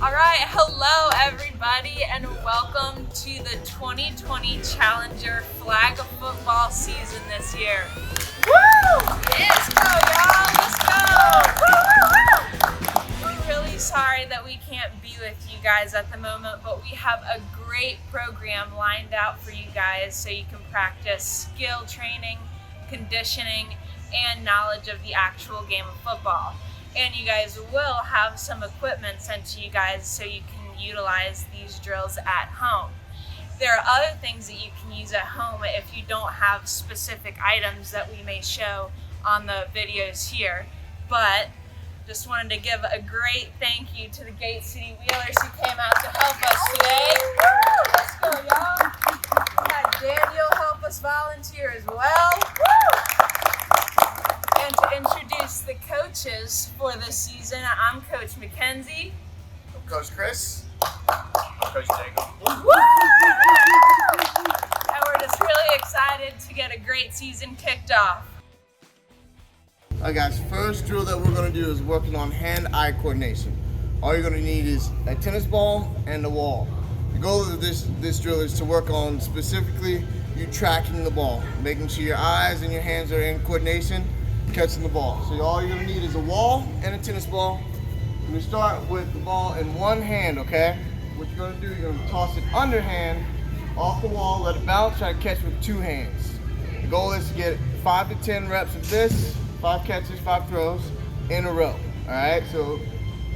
All right, hello everybody, and welcome to the 2020 Challenger Flag Football season this year. Woo! Let's go, y'all. Let's go. We're really sorry that we can't be with you guys at the moment, but we have a great program lined out for you guys so you can practice skill training, conditioning, and knowledge of the actual game of football. And you guys will have some equipment sent to you guys so you can utilize these drills at home. There are other things that you can use at home if you don't have specific items that we may show on the videos here. But just wanted to give a great thank you to the Gate City Wheelers who came out to help us today. Let's go, y'all. We had Daniel help us volunteer as well. And to introduce the coaches for this season, I'm Coach Mackenzie. I'm Coach Chris. I'm Coach Jacob. Woo! And we're just really excited to get a great season kicked off. Alright guys, first drill that we're going to do is working on hand-eye coordination. All you're going to need is a tennis ball and a wall. The goal of this drill is to work on specifically you tracking the ball, making sure your eyes and your hands are in coordination, catching the ball. So all you're going to need is a wall and a tennis ball. You're going to start with the ball in one hand, okay? What you're going to do, you're going to toss it underhand off the wall, let it bounce, try to catch with two hands. The goal is to get 5 to 10 reps of this, 5 catches, 5 throws in a row. Alright, so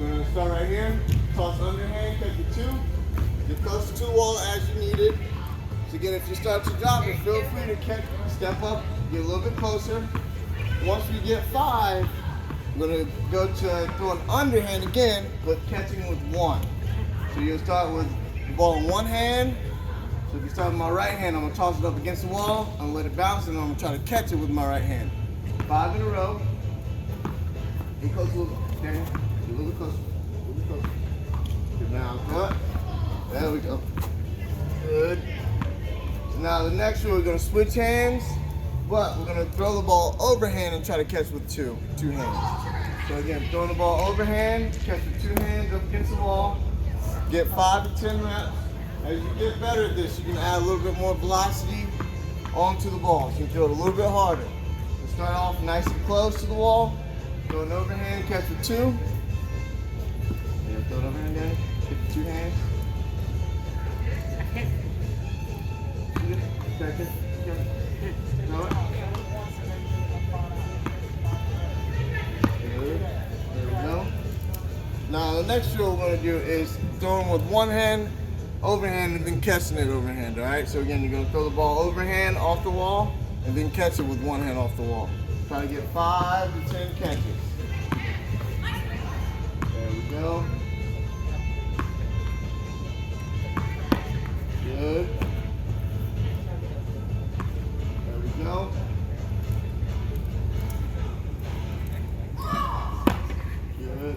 we're going to start right here, toss underhand, catch with 2, get close to the wall as you need it. So again, if you start to drop it, feel free to catch, step up, get a little bit closer. Once we get 5, we're going to go to throw an underhand again, but catching with 1. So you'll start with the ball in one hand. So if you start with my right hand, I'm going to toss it up against the wall, I'm going to let it bounce, and then I'm going to try to catch it with my right hand. 5 in a row. Get close a little bit, Daniel. Get a little bit closer. A little bit closer. Good now, cut. There we go. Good. So now the next one, we're going to switch hands. But we're going to throw the ball overhand and try to catch with two hands. So again, throwing the ball overhand, catch with 2 hands up against the wall. Get 5 to 10 reps. As you get better at this, you can add a little bit more velocity onto the ball. So you can throw it a little bit harder. So start off nice and close to the wall. Throw an overhand, catch with 2. Yeah, throw it overhand, Danny. Get with 2 hands. Second. Throw it. Good. There we go. Now the next drill we're going to do is throwing with one hand, overhand, and then catching it overhand. Alright? So again, you're going to throw the ball overhand off the wall, and then catch it with one hand off the wall. Try to get 5 to 10 catches. There we go. Good. No. Good.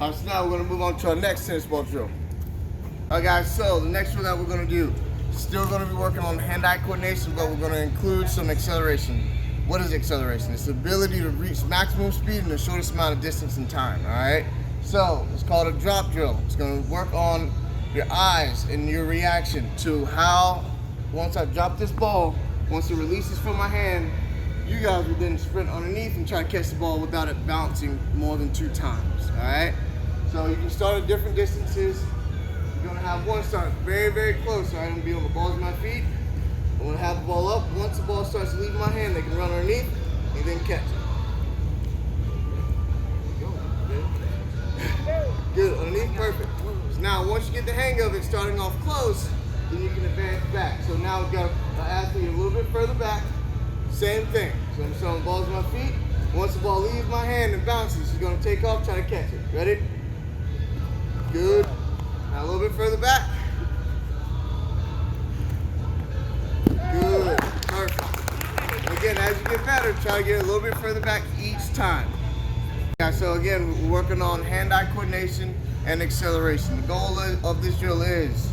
Alright, so now we're going to move on to our next tennis ball drill. Alright guys, so the next drill that we're going to do, still going to be working on hand-eye coordination, but we're going to include some acceleration. What is acceleration? It's the ability to reach maximum speed in the shortest amount of distance and time, alright? So, it's called a drop drill. It's going to work on your eyes and your reaction to how, once I drop this ball, once it releases from my hand, you guys will then sprint underneath and try to catch the ball without it bouncing more than 2 times, all right? So you can start at different distances. You're gonna have one start very, very close, so I'm gonna be on the balls of my feet. I'm gonna have the ball up. Once the ball starts leaving my hand, they can run underneath and then catch it. Good, underneath, perfect. So now once you get the hang of it, starting off close, then you can advance back. So now we've got the athlete a little bit further back. Same thing. So I'm showing the balls on my feet. Once the ball leaves my hand and bounces, she's going to take off, try to catch it. Ready? Good. Now a little bit further back. Good. Perfect. And again, as you get better, try to get a little bit further back each time. Yeah, so again, we're working on hand-eye coordination and acceleration. The goal of this drill is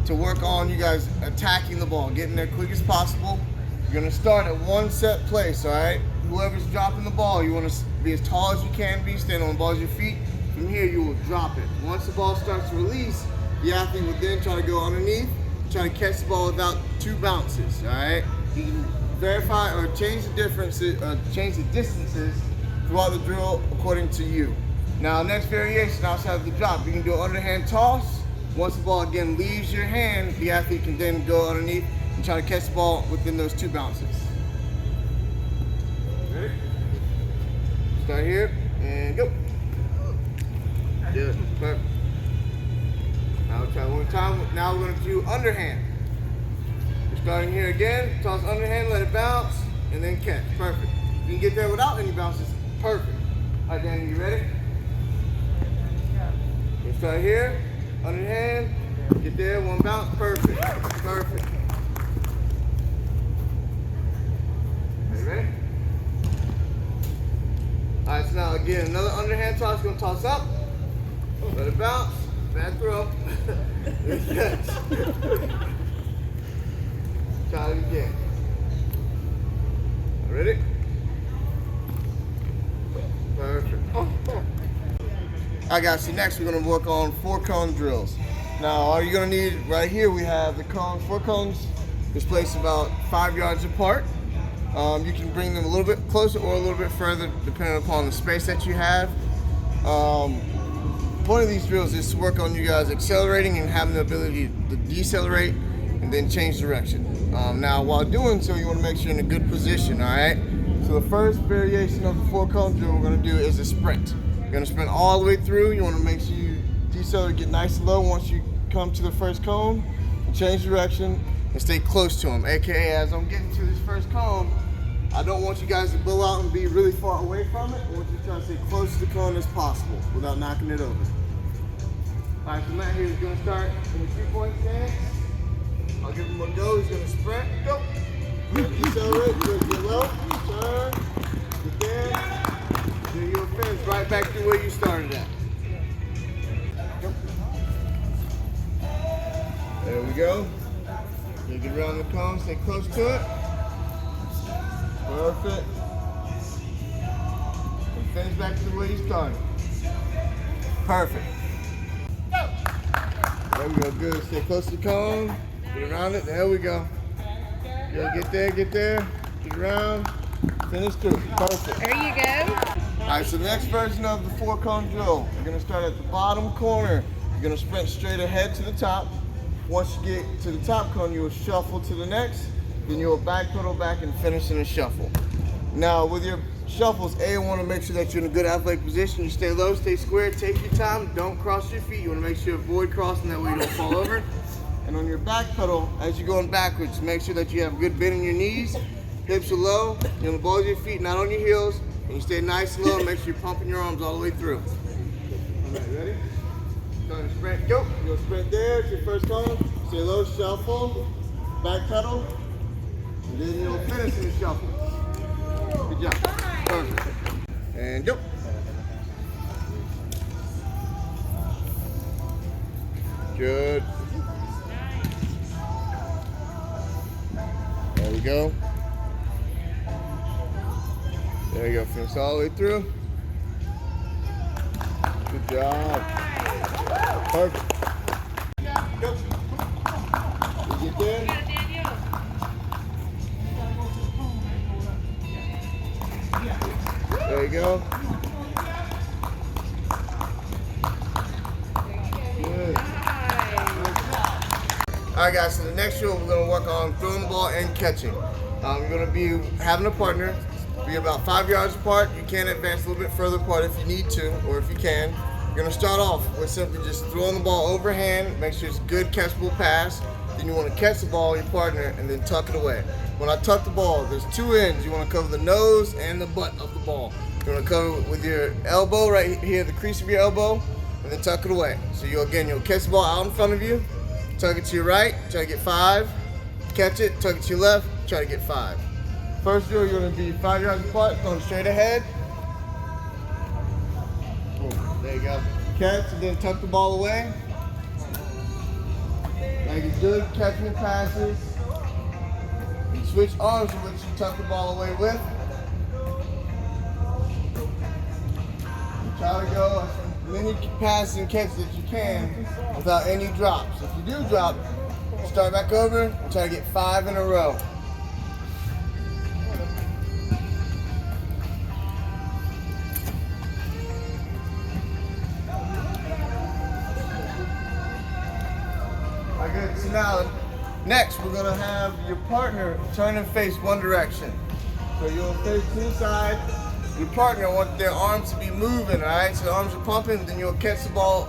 to work on you guys attacking the ball, getting there quick as possible. You're gonna start at one set place, all right? Whoever's dropping the ball, you wanna be as tall as you can be, stand on the balls of your feet, From here, you will drop it. Once the ball starts to release, the athlete will then try to go underneath, try to catch the ball without 2 bounces, all right? You can verify or change the differences, change the distances throughout the drill according to you. Now, next variation outside of the drop, you can do an underhand toss. Once the ball again leaves your hand, the athlete can then go underneath and try to catch the ball within those 2 bounces. Ready? Start here and go. Good, perfect. Now we'll try one more time. Now we're going to do underhand. We're starting here again. Toss underhand, let it bounce, and then catch. Perfect. You can get there without any bounces. Perfect. All right, Danny, you ready? We'll start here. Underhand. Get there. 1 bounce. Perfect. Perfect. Are you ready? All right, so now again, another underhand toss. You're going to toss up. Let it bounce. Bad throw. Catch. Try it again. Ready? Perfect. All right, guys, so next we're going to work on 4-cone drills. Now, all you're going to need right here, we have the cones. 4 cones is placed about 5 yards apart. You can bring them a little bit closer or a little bit further depending upon the space that you have. One of these drills is to work on you guys accelerating and having the ability to decelerate and then change direction. Now, while doing so, you want to make sure you're in a good position, all right? So the first variation of the 4-cone drill we're going to do is a sprint. You're going to sprint all the way through. You want to make sure you decelerate, get nice and low once you come to the first cone, and change direction and stay close to them. AKA, as I'm getting to this first cone, I don't want you guys to blow out and be really far away from it. I want you to try to stay close to the cone as possible without knocking it over. All right, so Matt here is going to start in the 3-point stance. I'll give him a go. He's going to sprint. Go. Decelerate. Good. Get low. Turn. Get there. Then you'll finish right back to where you started at. Go. There we go. You get around the cone. Stay close to it. Perfect. And finish back to where you started. Perfect. There we go, good. Stay close to the cone. Get around it. There we go. Good. Get there. Get around. Finish through. Perfect. There you go. All right, so the next version of the 4-cone drill, you're going to start at the bottom corner. You're going to sprint straight ahead to the top. Once you get to the top cone, you will shuffle to the next. Then you will backpedal back and finish in a shuffle. Now, with your shuffles, you want to make sure that you're in a good athletic position. You stay low, stay square, take your time, don't cross your feet. You want to make sure you avoid crossing, that way you don't fall over. And on your back pedal, as you're going backwards, make sure that you have a good bend in your knees, hips are low, you're on the balls of your feet, not on your heels, and you stay nice and low and make sure you're pumping your arms all the way through. All right, ready? Starting to sprint, go. You'll sprint there, it's your first cone. Stay low, shuffle, back pedal, and then you'll finish in the shuffle. Good job. Perfect. And go. Good. There we go. There you go. Finish all the way through. Good job. Perfect. Go. You get there? There you go. Good. All right, guys, so the next drill we're going to work on throwing the ball and catching. You're going to be having a partner, be about 5 yards apart. You can advance a little bit further apart if you need to, or if you can. You're going to start off with simply just throwing the ball overhand, make sure it's a good catchable pass. Then you want to catch the ball, your partner, and then tuck it away. When I tuck the ball, there's 2 ends. You want to cover the nose and the butt of the ball. You want to cover it with your elbow right here, the crease of your elbow, and then tuck it away. So you'll catch the ball out in front of you, tuck it to your right, try to get 5, catch it, tuck it to your left, try to get 5. First drill, you're going to be 5 yards apart, going straight ahead. Boom. There you go. Catch and then tuck the ball away. Make it good, catchable passes. And switch arms to which you tuck the ball away with. And try to go many passes and catches that you can without any drops. If you do drop, start back over and try to get 5 in a row. Good. So now, next we're gonna have your partner turn and face one direction. So you'll face to the side. Your partner wants their arms to be moving, all right? So the arms are pumping, then you'll catch the ball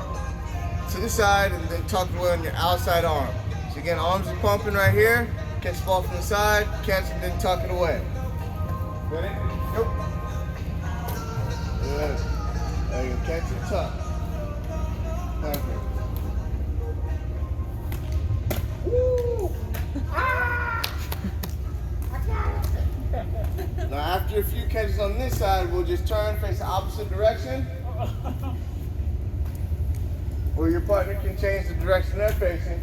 to the side and then tuck it away on your outside arm. So again, arms are pumping right here. Catch the ball from the side, catch it, then tuck it away. Ready? Go. Good. There you go. Catch and tuck. Perfect. Now after a few catches on this side, we'll just turn, face the opposite direction. Or your partner can change the direction they're facing.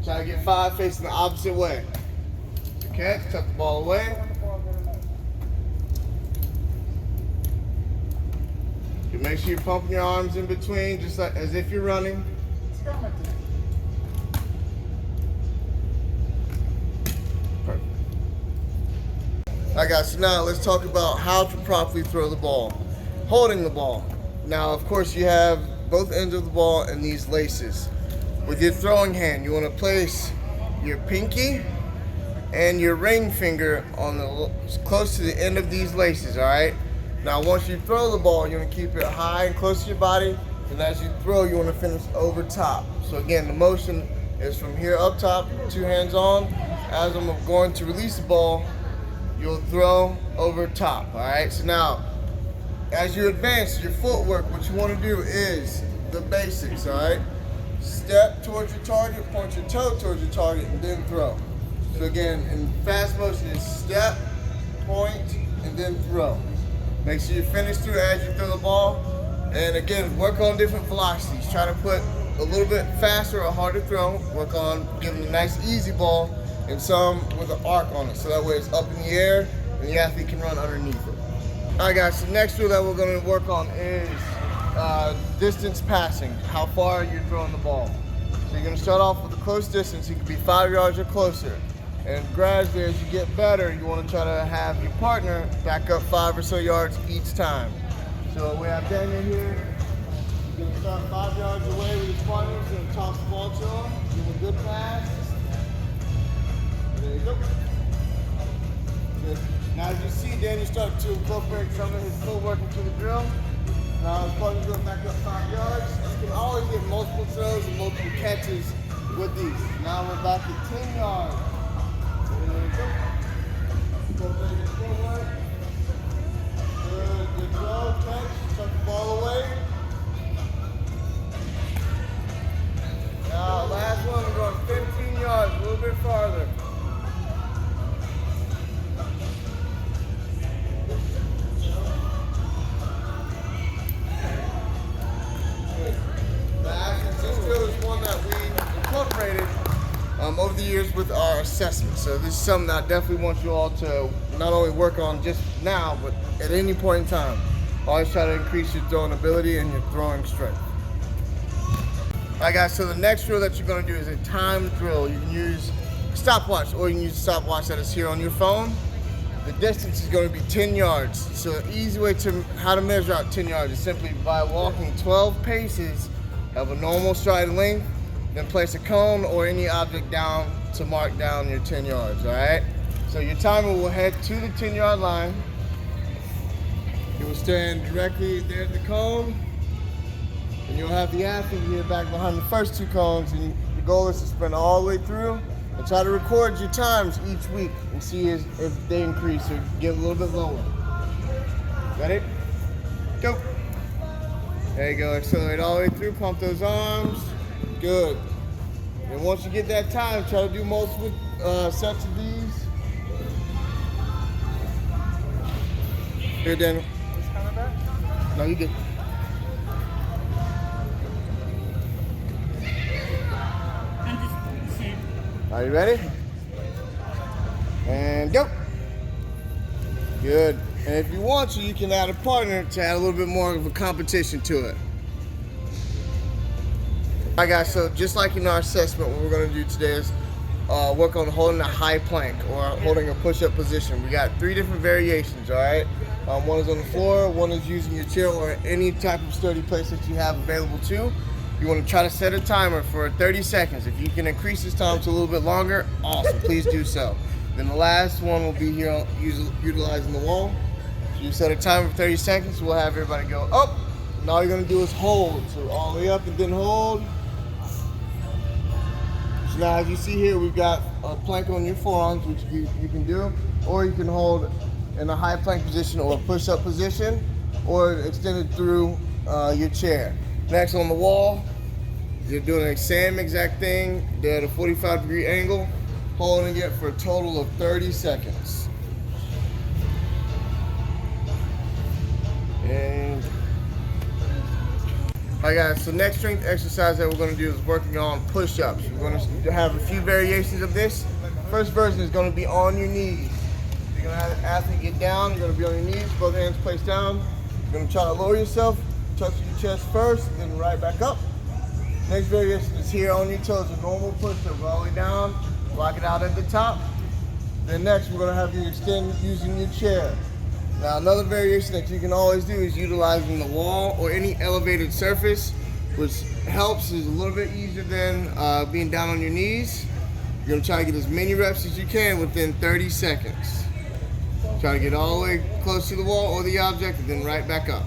Try to get 5 facing the opposite way. Catch, tuck the ball away. You make sure you're pumping your arms in between, just like as if you're running. Perfect. Alright guys, so now let's talk about how to properly throw the ball. Holding the ball. Now of course you have both ends of the ball and these laces. With your throwing hand, you want to place your pinky and your ring finger on the close to the end of these laces, alright? Now once you throw the ball, you want to keep it high and close to your body, and as you throw, you want to finish over top. So again, the motion is from here up top, 2 hands on. As I'm going to release the ball, you'll throw over top, alright? So now, as you advance your footwork, what you want to do is the basics, alright? Step towards your target, point your toe towards your target, and then throw. So again, in fast motion, it's step, point, and then throw. Make sure you finish through as you throw the ball. And again, work on different velocities. Try to put a little bit faster or harder throw. Work on giving a nice easy ball and some with an arc on it. So that way it's up in the air and the athlete can run underneath it. All right guys, so the next drill that we're gonna work on is distance passing, how far you're throwing the ball. So you're gonna start off with a close distance. It could be 5 yards or closer. And gradually, as you get better, you want to try to have your partner back up 5 or so yards each time. So we have Daniel here. He's going to start 5 yards away with his partner. He's going to toss the ball to him. Give him a good pass. There you go. Good. Now as you see, Daniel start to incorporate some of his footwork into the drill. Now his partner's going back up 5 yards. You can always get multiple throws and multiple catches with these. Now we're back at 10 yards. Good throw, catch, tuck the ball away. Now, last one, we're going 15 yards, a little bit farther. Good. Now, this drill is one that we incorporated over the years with our assessment. So this is something that I definitely want you all to not only work on just now, but at any point in time. Always try to increase your throwing ability and your throwing strength. All right guys, so the next drill that you're gonna do is a timed drill. You can use a stopwatch or you can use a stopwatch that is here on your phone. The distance is gonna be 10 yards. So an easy way to how to measure out 10 yards is simply by walking 12 paces of a normal stride length, then place a cone or any object down to mark down your 10 yards, all right? So your timer will head to the 10-yard line. You will stand directly there at the cone, and you'll have the athlete here back behind the first 2 cones, and the goal is to sprint all the way through and try to record your times each week and see if they increase or get a little bit lower. Ready? Go. There you go, accelerate all the way through, pump those arms. Good. And once you get that time, try to do multiple sets of these. Here, Daniel. No, you good. Are you ready? And go. Good. And if you want to, you can add a partner to add a little bit more of a competition to it. Alright guys, so just like in our assessment, what we're going to do today is work on holding a high plank or holding a push-up position. We got 3 different variations, alright? One is on the floor, one is using your chair or any type of sturdy place that you have available too. You want to try to set a timer for 30 seconds. If you can increase this time to a little bit longer, awesome, please do so. Then the last one will be here utilizing the wall. So you set a timer for 30 seconds, we'll have everybody go up. And all you're going to do is hold. So all the way up and then hold. So now as you see here, we've got a plank on your forearms, which you can do. Or you can hold in a high plank position or a push-up position, or extended through your chair. Next on the wall, you're doing the same exact thing. They're at a 45-degree angle, holding it for a total of 30 seconds. And alright guys, so next strength exercise that we're going to do is working on push-ups. We're going to have a few variations of this. First version is going to be on your knees. You're going to have the athlete get down, you're going to be on your knees, both hands placed down. You're going to try to lower yourself, touch your chest first, then right back up. Next variation is here on your toes, a normal push-up, all the way down, lock it out at the top. Then next we're going to have you extend using your chair. Now another variation that you can always do is utilizing the wall or any elevated surface, which helps, is a little bit easier than being down on your knees. You're going to try to get as many reps as you can within 30 seconds. Try to get all the way close to the wall or the object and then right back up.